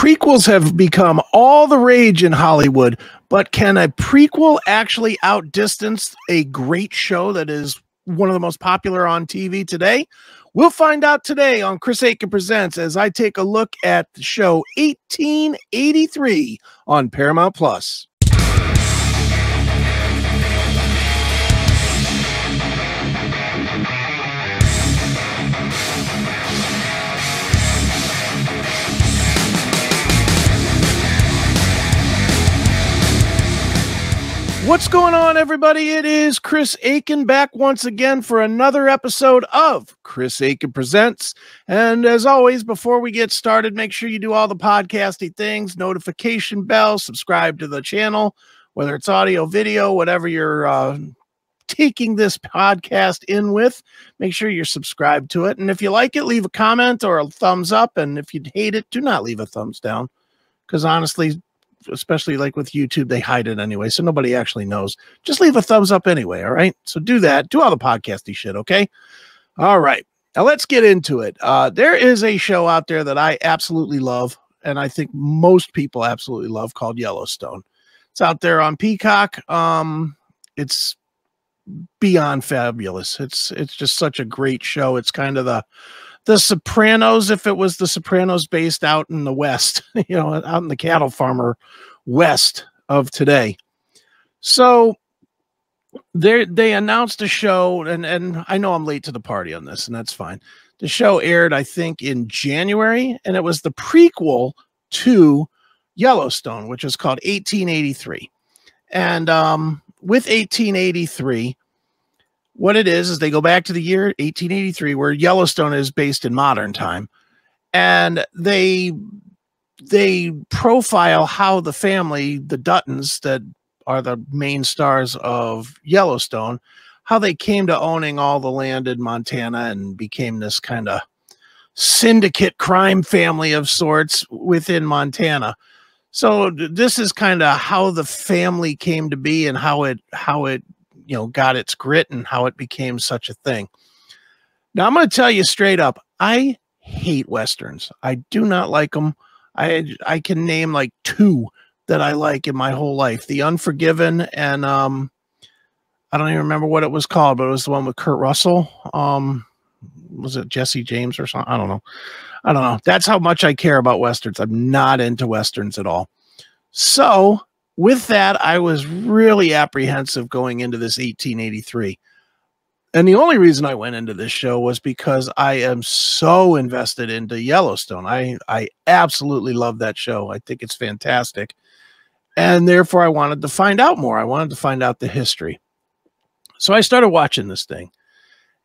Prequels have become all the rage in Hollywood, but can a prequel actually outdistance a great show that is one of the most popular on TV today? We'll find out today on Chris Akin Presents as I take a look at the show 1883 on Paramount Plus. What's going on, everybody? It is Chris Akin back once again for another episode of Chris Akin Presents. And as always, before we get started, make sure you do all the podcasty things, notification bell, subscribe to the channel, whether it's audio, video, whatever you're taking this podcast in with. Make sure you're subscribed to it. And if you like it, leave a comment or a thumbs up. And if you hate it, do not leave a thumbs down. Because honestly, especially like with YouTube, they hide it anyway, so nobody actually knows. Just leave a thumbs up anyway, all right? So do that. Do all the podcasty shit, okay? All right. Now let's get into it. There is a show out there that I absolutely love, and I think most people absolutely love, called Yellowstone. It's out there on Peacock. It's beyond fabulous. It's just such a great show. It's kind of the Sopranos, if it was the Sopranos based out in the West, you know, out in the cattle farmer West of today. So they announced a show, and I know I'm late to the party on this, and that's fine. The show aired, I think, in January, and it was the prequel to Yellowstone, which is called 1883. And with 1883, what it is they go back to the year 1883, where Yellowstone is based in modern time, and they profile how the family, the Duttons, that are the main stars of Yellowstone, how they came to owning all the land in Montana and became this kind of syndicate crime family of sorts within Montana. So this is kind of how the family came to be and how it you know, got its grit and how it became such a thing. Now, I'm going to tell you straight up, I hate Westerns. I do not like them. I can name like two that I like in my whole life. The Unforgiven, and I don't even remember what it was called, but it was the one with Kurt Russell. Was it Jesse James or something? I don't know. That's how much I care about Westerns. I'm not into Westerns at all. So with that, I was really apprehensive going into this 1883. And the only reason I went into this show was because I am so invested into Yellowstone. I absolutely love that show. I think it's fantastic. And therefore, I wanted to find out more. I wanted to find out the history. So I started watching this thing.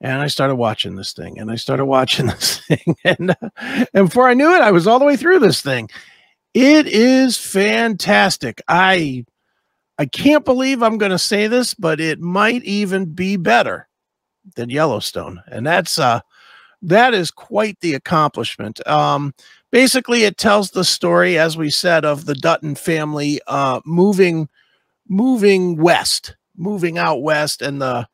And I started watching this thing. And I started watching this thing. And before I knew it, I was all the way through this thing. It is fantastic. I can't believe I'm going to say this, but it might even be better than Yellowstone. And that is quite the accomplishment. Basically, it tells the story, as we said, of the Dutton family moving out west. And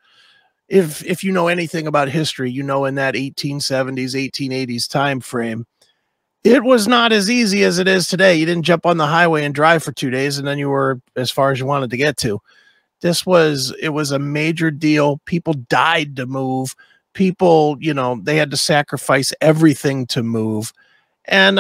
if you know anything about history, you know, in that 1870s, 1880s time frame, it was not as easy as it is today. You didn't jump on the highway and drive for 2 days and then you were as far as you wanted to get to. It was a major deal. People died to move. People, you know, they had to sacrifice everything to move. And,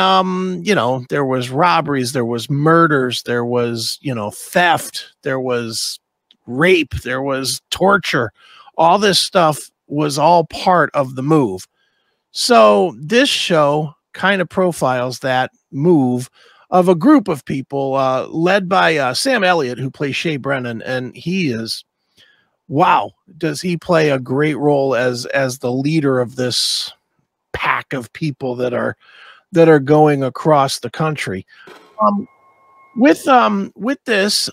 you know, there was robberies, there was murders, there was, you know, theft, there was rape, there was torture. All this stuff was all part of the move. So this show kind of profiles that move of a group of people led by Sam Elliott, who plays Shea Brennan, and he is, wow, does he play a great role as the leader of this pack of people that are going across the country. With this,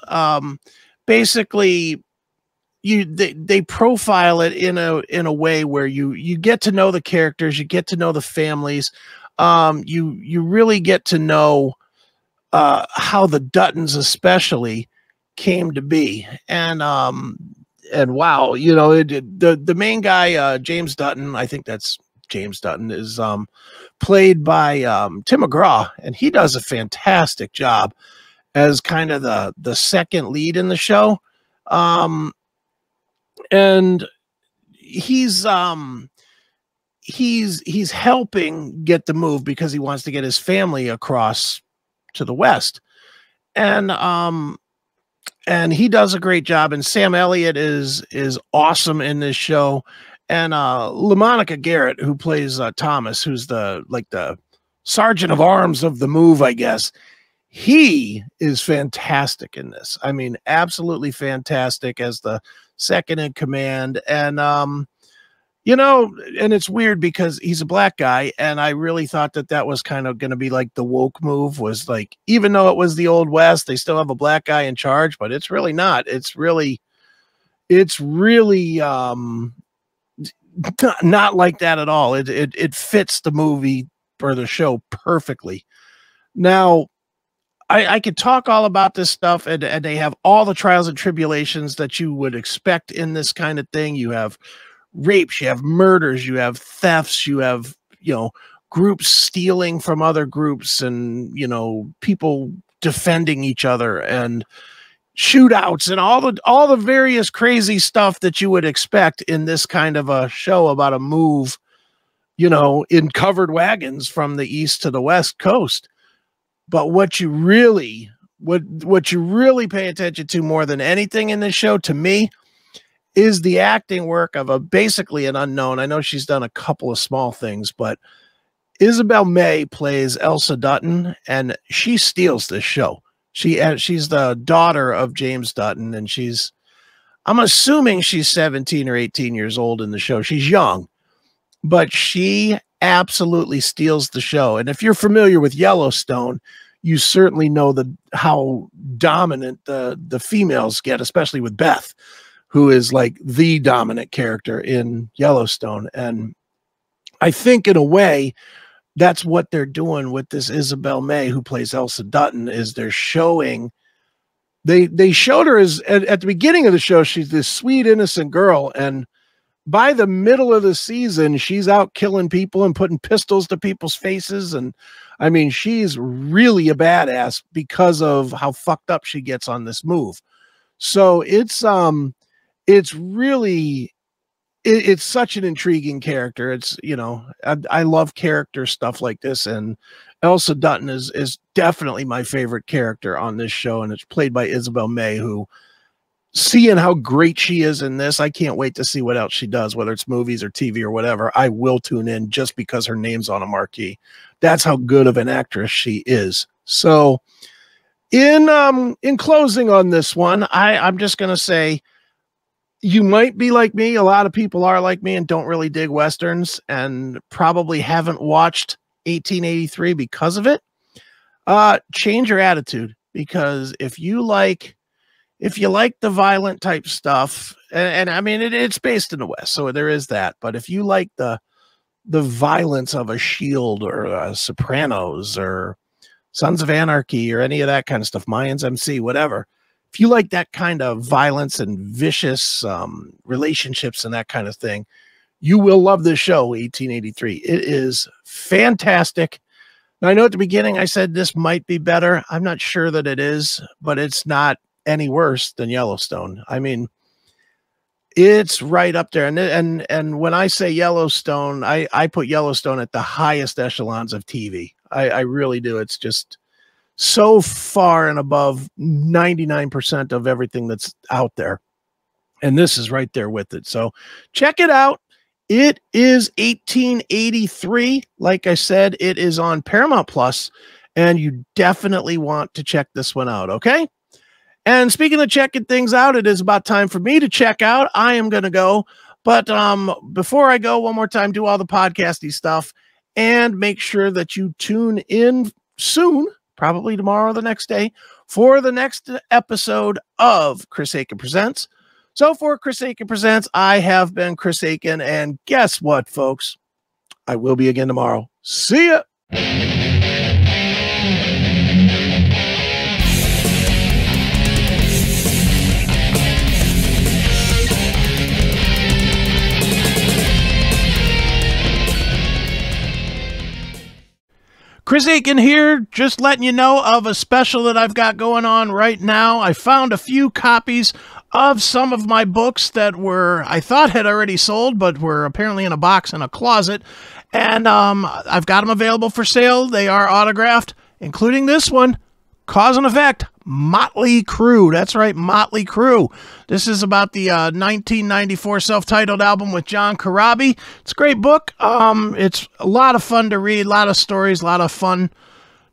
basically, they profile it in a way where you get to know the characters, you get to know the families. You really get to know how the Duttons especially came to be. And wow, you know, the main guy, James Dutton, I think that's James Dutton, is played by Tim McGraw, and he does a fantastic job as kind of the second lead in the show. And he's helping get the move because he wants to get his family across to the West. And he does a great job. And Sam Elliott is awesome in this show. And LaMonica Garrett, who plays Thomas, who's the sergeant of arms of the move, I guess. He is fantastic in this. I mean, absolutely fantastic as the second in command. And you know, and it's weird because he's a black guy, and I really thought that was kind of going to be like the woke move, was like, even though it was the Old West, they still have a black guy in charge, but it's really not. It's really not like that at all. It fits the movie or the show perfectly. Now, I could talk all about this stuff, and they have all the trials and tribulations that you would expect in this kind of thing. You have rapes, you have murders, you have thefts, you have, you know, groups stealing from other groups, and, you know, people defending each other, and shootouts, and all the various crazy stuff that you would expect in this kind of a show about a move, you know, in covered wagons from the east to the west coast. But what you really pay attention to more than anything in this show, to me, is the acting work of basically an unknown. I know she's done a couple of small things, but Isabel May plays Elsa Dutton, and she steals this show. She's the daughter of James Dutton, and I'm assuming she's 17 or 18 years old in the show. She's young, but she absolutely steals the show. And if you're familiar with Yellowstone, you certainly know how dominant the females get, especially with Beth, who is like the dominant character in Yellowstone. And I think in a way, that's what they're doing with this Isabel May, who plays Elsa Dutton, is they're showing, they showed her as at the beginning of the show, she's this sweet, innocent girl. And by the middle of the season, she's out killing people and putting pistols to people's faces. And I mean, she's really a badass because of how fucked up she gets on this move. So it's really, it's such an intriguing character. It's, you know, I love character stuff like this, and Elsa Dutton is definitely my favorite character on this show, and it's played by Isabel May, who, seeing how great she is in this, I can't wait to see what else she does, whether it's movies or TV or whatever. I will tune in just because her name's on a marquee. That's how good of an actress she is. So in closing on this one, I'm just going to say, you might be like me. A lot of people are like me and don't really dig Westerns, and probably haven't watched 1883 because of it. Change your attitude, because if you like the violent type stuff, and I mean, it's based in the West, so there is that. But if you like the violence of a Shield or Sopranos or Sons of Anarchy or any of that kind of stuff, Mayans MC, whatever, if you like that kind of violence and vicious relationships and that kind of thing, you will love this show, 1883. It is fantastic. Now, I know at the beginning I said this might be better. I'm not sure that it is, but it's not any worse than Yellowstone. I mean, it's right up there. And when I say Yellowstone, I put Yellowstone at the highest echelons of TV. I really do. It's just so far and above 99% of everything that's out there. And this is right there with it. So check it out. It is 1883. Like I said, it is on Paramount Plus, and you definitely want to check this one out. Okay. And speaking of checking things out, it is about time for me to check out. I am going to go. But before I go, one more time, do all the podcasty stuff, and make sure that you tune in soon, probably tomorrow or the next day, for the next episode of Chris Akin Presents. So for Chris Akin Presents, I have been Chris Akin, and guess what, folks? I will be again tomorrow. See ya! Chris Akin here, just letting you know of a special that I've got going on right now. I found a few copies of some of my books that I thought had already sold, but were apparently in a box in a closet. And I've got them available for sale. They are autographed, including this one, Cause and Effect, Motley Crue. That's right, Motley Crue. This is about the 1994 self-titled album with John Corabi. It's a great book. It's a lot of fun to read, a lot of stories, a lot of fun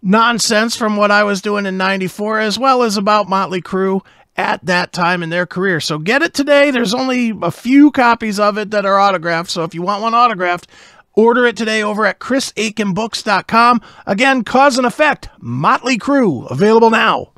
nonsense from what I was doing in 94, as well as about Motley Crue at that time in their career. So get it today. There's only a few copies of it that are autographed, so if you want one autographed, order it today over at CHRISAKINBooks.com. Again, Cause and Effect, Motley Crue, available now.